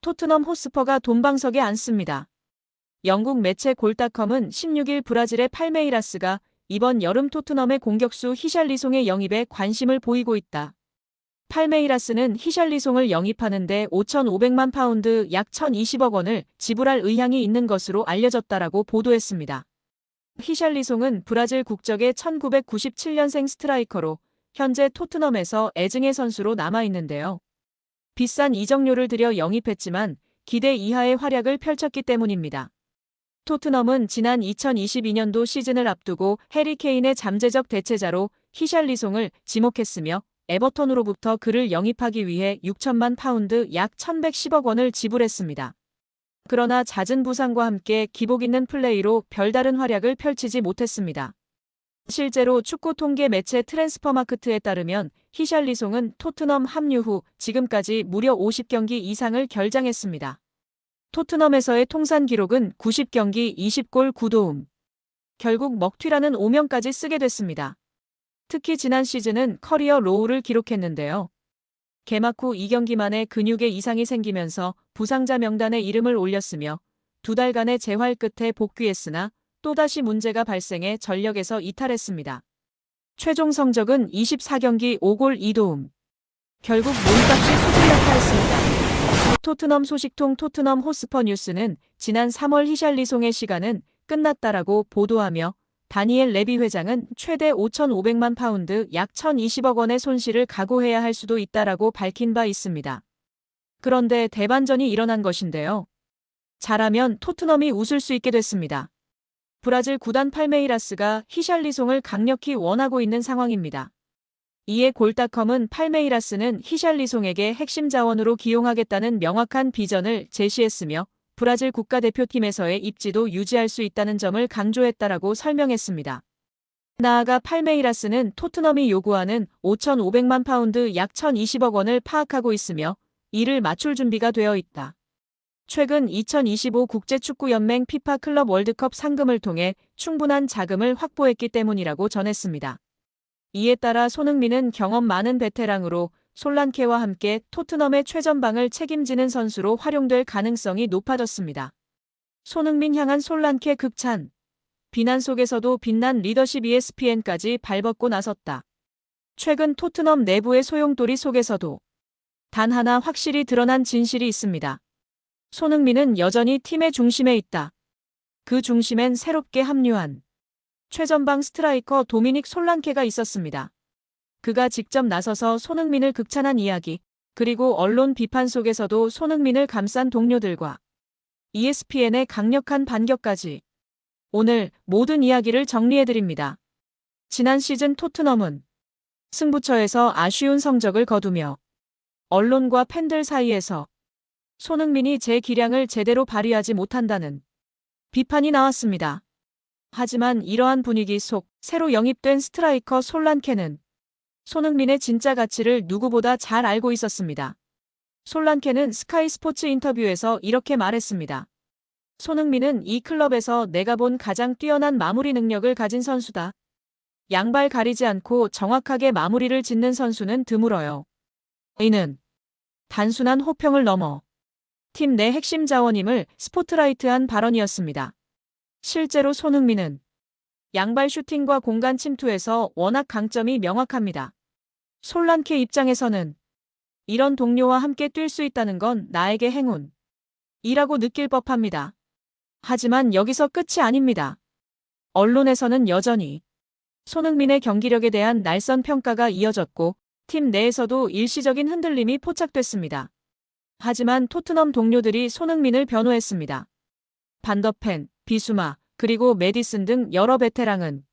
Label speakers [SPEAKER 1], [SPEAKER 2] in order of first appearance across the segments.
[SPEAKER 1] 토트넘 호스퍼가 돈방석에 앉습니다. 영국 매체 골닷컴은 16일 브라질의 팔메이라스가 이번 여름 토트넘의 공격수 히샬리송의 영입에 관심을 보이고 있다. 팔메이라스는 히샬리송을 영입하는 데 5,500만 파운드 약 1,020억 원을 지불할 의향이 있는 것으로 알려졌다라고 보도했습니다. 히샬리송은 브라질 국적의 1997년생 스트라이커로 현재 토트넘에서 애증의 선수로 남아있는데요. 비싼 이적료를 들여 영입했지만 기대 이하의 활약을 펼쳤기 때문입니다. 토트넘은 지난 2022년도 시즌을 앞두고 해리 케인의 잠재적 대체자로 히샬리송을 지목했으며 에버턴으로부터 그를 영입하기 위해 6천만 파운드 약 1,110억 원을 지불했습니다. 그러나 잦은 부상과 함께 기복 있는 플레이로 별다른 활약을 펼치지 못했습니다. 실제로 축구 통계 매체 트랜스퍼마크트에 따르면 히샬리송은 토트넘 합류 후 지금까지 무려 50경기 이상을 결장했습니다. 토트넘에서의 통산 기록은 90경기 20골 9도움. 결국 먹튀라는 오명까지 쓰게 됐습니다. 특히 지난 시즌은 커리어 로우를 기록했는데요. 개막 후 2경기 만에 근육에 이상이 생기면서 부상자 명단에 이름을 올렸으며 2달간의 재활 끝에 복귀했으나 또다시 문제가 발생해 전력에서 이탈했습니다. 최종 성적은 24경기 5골 2도움. 결국 몸값이 수두역하였습니다. 토트넘 소식통 토트넘 호스퍼 뉴스는 지난 3월 히샬리송의 시간은 끝났다라고 보도하며 다니엘 레비 회장은 최대 5,500만 파운드 약 1,020억 원의 손실을 각오해야 할 수도 있다라고 밝힌 바 있습니다. 그런데 대반전이 일어난 것인데요. 잘하면 토트넘이 웃을 수 있게 됐습니다. 브라질 구단 팔메이라스가 히샬리송을 강력히 원하고 있는 상황입니다. 이에 골닷컴은 팔메이라스는 히샬리송에게 핵심 자원으로 기용하겠다는 명확한 비전을 제시했으며 브라질 국가대표팀에서의 입지도 유지할 수 있다는 점을 강조했다라고 설명했습니다. 나아가 팔메이라스는 토트넘이 요구하는 5,500만 파운드 약 1,020억 원을 파악하고 있으며 이를 맞출 준비가 되어 있다. 최근 2025 국제축구연맹 피파 클럽 월드컵 상금을 통해 충분한 자금을 확보했기 때문이라고 전했습니다. 이에 따라 손흥민은 경험 많은 베테랑으로 솔란케와 함께 토트넘의 최전방을 책임지는 선수로 활용될 가능성이 높아졌습니다. 손흥민 향한 솔란케 극찬. 비난 속에서도 빛난 리더십 ESPN까지 발벗고 나섰다. 최근 토트넘 내부의 소용돌이 속에서도 단 하나 확실히 드러난 진실이 있습니다. 손흥민은 여전히 팀의 중심에 있다. 그 중심엔 새롭게 합류한 최전방 스트라이커 도미닉 솔란케가 있었습니다. 그가 직접 나서서 손흥민을 극찬한 이야기, 그리고 언론 비판 속에서도 손흥민을 감싼 동료들과 ESPN의 강력한 반격까지. 오늘 모든 이야기를 정리해드립니다. 지난 시즌 토트넘은 승부처에서 아쉬운 성적을 거두며 언론과 팬들 사이에서 손흥민이 제 기량을 제대로 발휘하지 못한다는 비판이 나왔습니다. 하지만 이러한 분위기 속 새로 영입된 스트라이커 솔란케는 손흥민의 진짜 가치를 누구보다 잘 알고 있었습니다. 솔란케는 스카이 스포츠 인터뷰에서 이렇게 말했습니다. 손흥민은 이 클럽에서 내가 본 가장 뛰어난 마무리 능력을 가진 선수다. 양발 가리지 않고 정확하게 마무리를 짓는 선수는 드물어요. 이는 단순한 호평을 넘어 팀 내 핵심 자원임을 스포트라이트한 발언이었습니다. 실제로 손흥민은 양발 슈팅과 공간 침투에서 워낙 강점이 명확합니다. 솔란케 입장에서는 이런 동료와 함께 뛸 수 있다는 건 나에게 행운이라고 느낄 법합니다. 하지만 여기서 끝이 아닙니다. 언론에서는 여전히 손흥민의 경기력에 대한 날선 평가가 이어졌고 팀 내에서도 일시적인 흔들림이 포착됐습니다. 하지만 토트넘 동료들이 손흥민을 변호했습니다. 반더펜, 비수마, 그리고 메디슨 등 여러 베테랑은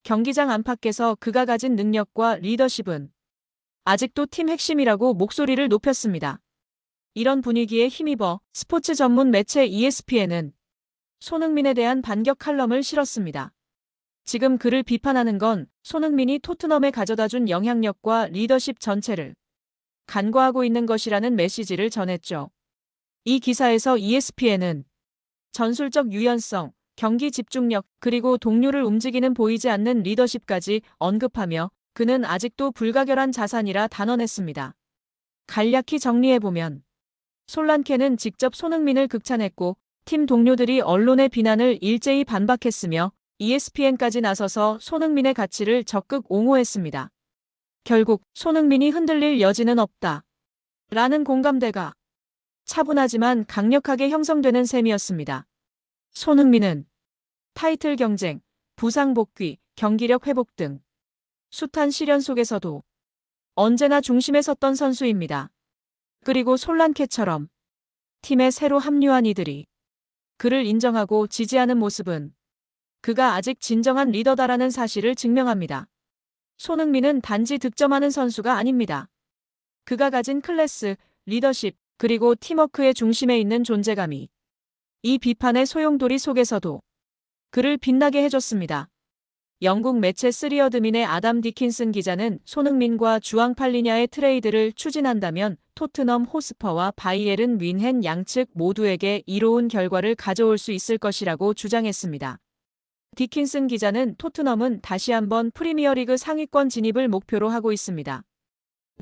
[SPEAKER 1] 경기장 안팎에서 그가 가진 능력과 리더십은 아직도 팀 핵심이라고 목소리를 높였습니다. 이런 분위기에 힘입어 스포츠 전문 매체 ESPN은 손흥민에 대한 반격 칼럼을 실었습니다. 지금 그를 비판하는 건 손흥민이 토트넘에 가져다준 영향력과 리더십 전체를 간과하고 있는 것이라는 메시지를 전했죠. 이 기사에서 ESPN은 전술적 유연성, 경기 집중력, 그리고 동료를 움직이는 보이지 않는 리더십까지 언급하며 그는 아직도 불가결한 자산이라 단언했습니다. 간략히 정리해보면 솔란케는 직접 손흥민을 극찬했고 팀 동료들이 언론의 비난을 일제히 반박했으며 ESPN까지 나서서 손흥민의 가치를 적극 옹호했습니다. 결국 손흥민이 흔들릴 여지는 없다. 라는 공감대가 차분하지만 강력하게 형성되는 셈이었습니다. 손흥민은 타이틀 경쟁, 부상 복귀, 경기력 회복 등 숱한 시련 속에서도 언제나 중심에 섰던 선수입니다. 그리고 솔란케처럼 팀에 새로 합류한 이들이 그를 인정하고 지지하는 모습은 그가 아직 진정한 리더다라는 사실을 증명합니다. 손흥민은 단지 득점하는 선수가 아닙니다. 그가 가진 클래스, 리더십, 그리고 팀워크의 중심에 있는 존재감이 이 비판의 소용돌이 속에서도 그를 빛나게 해줬습니다. 영국 매체 쓰리어드민의 아담 디킨슨 기자는 손흥민과 주앙 팔리냐의 트레이드를 추진한다면 토트넘 호스퍼와 바이에른 뮌헨 양측 모두에게 이로운 결과를 가져올 수 있을 것이라고 주장했습니다. 디킨슨 기자는 토트넘은 다시 한번 프리미어리그 상위권 진입을 목표로 하고 있습니다.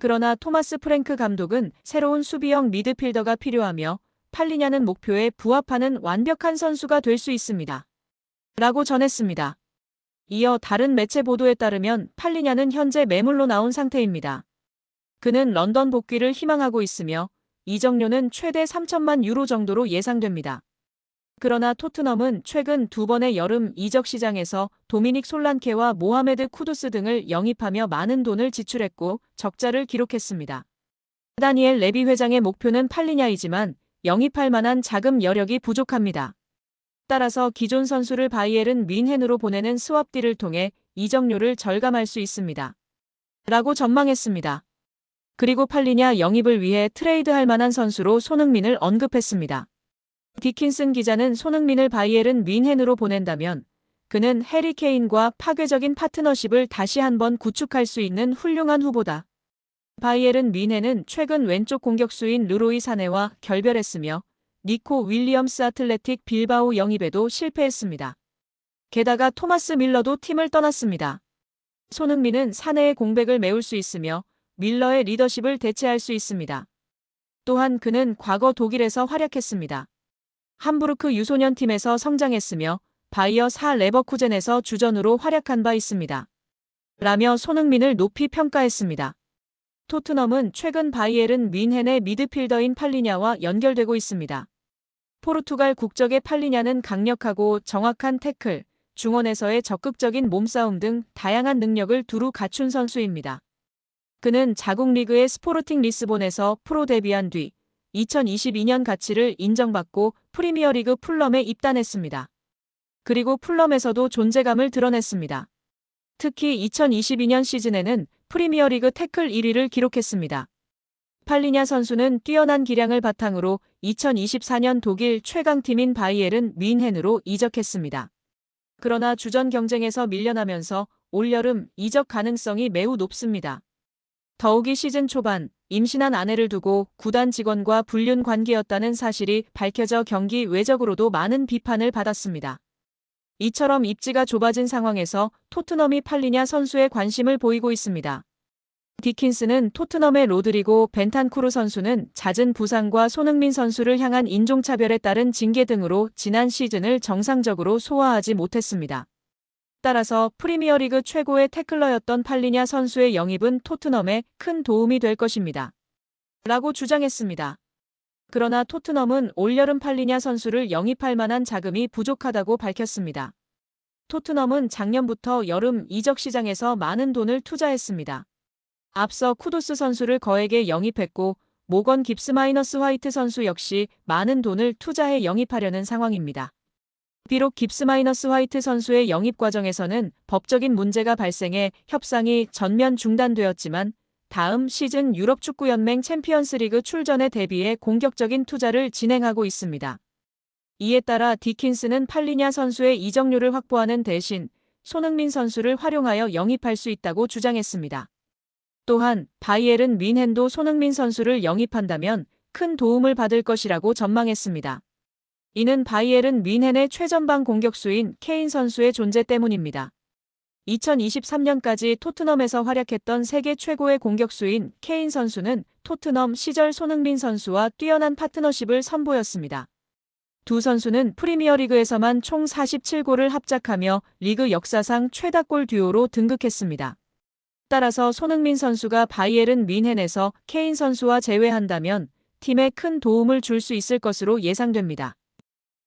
[SPEAKER 1] 그러나 토마스 프랭크 감독은 새로운 수비형 미드필더가 필요하며 팔리냐는 목표에 부합하는 완벽한 선수가 될 수 있습니다. 라고 전했습니다. 이어 다른 매체 보도에 따르면 팔리냐는 현재 매물로 나온 상태입니다. 그는 런던 복귀를 희망하고 있으며 이적료는 최대 3천만 유로 정도로 예상됩니다. 그러나 토트넘은 최근 두 번의 여름 이적 시장에서 도미닉 솔란케와 모하메드 쿠두스 등을 영입하며 많은 돈을 지출했고 적자를 기록했습니다. 다니엘 레비 회장의 목표는 팔리냐이지만 영입할 만한 자금 여력이 부족합니다. 따라서 기존 선수를 바이에른 뮌헨으로 보내는 스왑 딜을 통해 이적료를 절감할 수 있습니다. 라고 전망했습니다. 그리고 팔리냐 영입을 위해 트레이드할 만한 선수로 손흥민을 언급했습니다. 디킨슨 기자는 손흥민을 바이에른 뮌헨으로 보낸다면 그는 해리 케인과 파괴적인 파트너십을 다시 한번 구축할 수 있는 훌륭한 후보다. 바이에른 뮌헨은 최근 왼쪽 공격수인 르로이 사네와 결별했으며 니코 윌리엄스 아틀레틱 빌바오 영입에도 실패했습니다. 게다가 토마스 밀러도 팀을 떠났습니다. 손흥민은 사내의 공백을 메울 수 있으며 밀러의 리더십을 대체할 수 있습니다. 또한 그는 과거 독일에서 활약했습니다. 함부르크 유소년 팀에서 성장했으며 바이어 사 레버쿠젠에서 주전으로 활약한 바 있습니다. 라며 손흥민을 높이 평가했습니다. 토트넘은 최근 바이에른 뮌헨의 미드필더인 팔리냐와 연결되고 있습니다. 포르투갈 국적의 팔리냐는 강력하고 정확한 태클, 중원에서의 적극적인 몸싸움 등 다양한 능력을 두루 갖춘 선수입니다. 그는 자국 리그의 스포르팅 리스본에서 프로 데뷔한 뒤 2022년 가치를 인정받고 프리미어리그 풀럼에 입단했습니다. 그리고 풀럼에서도 존재감을 드러냈습니다. 특히 2022년 시즌에는 프리미어리그 태클 1위를 기록했습니다. 팔리냐 선수는 뛰어난 기량을 바탕으로 2024년 독일 최강팀인 바이에른 뮌헨으로 이적했습니다. 그러나 주전 경쟁에서 밀려나면서 올여름 이적 가능성이 매우 높습니다. 더욱이 시즌 초반 임신한 아내를 두고 구단 직원과 불륜 관계였다는 사실이 밝혀져 경기 외적으로도 많은 비판을 받았습니다. 이처럼 입지가 좁아진 상황에서 토트넘이 팔리냐 선수에 관심을 보이고 있습니다. 디킨스는 토트넘의 로드리고 벤탄쿠르 선수는 잦은 부상과 손흥민 선수를 향한 인종차별에 따른 징계 등으로 지난 시즌을 정상적으로 소화하지 못했습니다. 따라서 프리미어리그 최고의 태클러였던 팔리냐 선수의 영입은 토트넘에 큰 도움이 될 것입니다. 라고 주장했습니다. 그러나 토트넘은 올여름 팔리냐 선수를 영입할 만한 자금이 부족하다고 밝혔습니다. 토트넘은 작년부터 여름 이적 시장에서 많은 돈을 투자했습니다. 앞서 쿠두스 선수를 거액에 영입했고 모건 깁스 마이너스 화이트 선수 역시 많은 돈을 투자해 영입하려는 상황입니다. 비록 깁스 마이너스 화이트 선수의 영입 과정에서는 법적인 문제가 발생해 협상이 전면 중단되었지만 다음 시즌 유럽축구연맹 챔피언스리그 출전에 대비해 공격적인 투자를 진행하고 있습니다. 이에 따라 디킨스는 팔리냐 선수의 이적료를 확보하는 대신 손흥민 선수를 활용하여 영입할 수 있다고 주장했습니다. 또한 바이에른 뮌헨도 손흥민 선수를 영입한다면 큰 도움을 받을 것이라고 전망했습니다. 이는 바이에른 뮌헨의 최전방 공격수인 케인 선수의 존재 때문입니다. 2023년까지 토트넘에서 활약했던 세계 최고의 공격수인 케인 선수는 토트넘 시절 손흥민 선수와 뛰어난 파트너십을 선보였습니다. 두 선수는 프리미어리그에서만 총 47골을 합작하며 리그 역사상 최다골 듀오로 등극했습니다. 따라서 손흥민 선수가 바이에른 뮌헨에서 케인 선수와 재회한다면 팀에 큰 도움을 줄 수 있을 것으로 예상됩니다.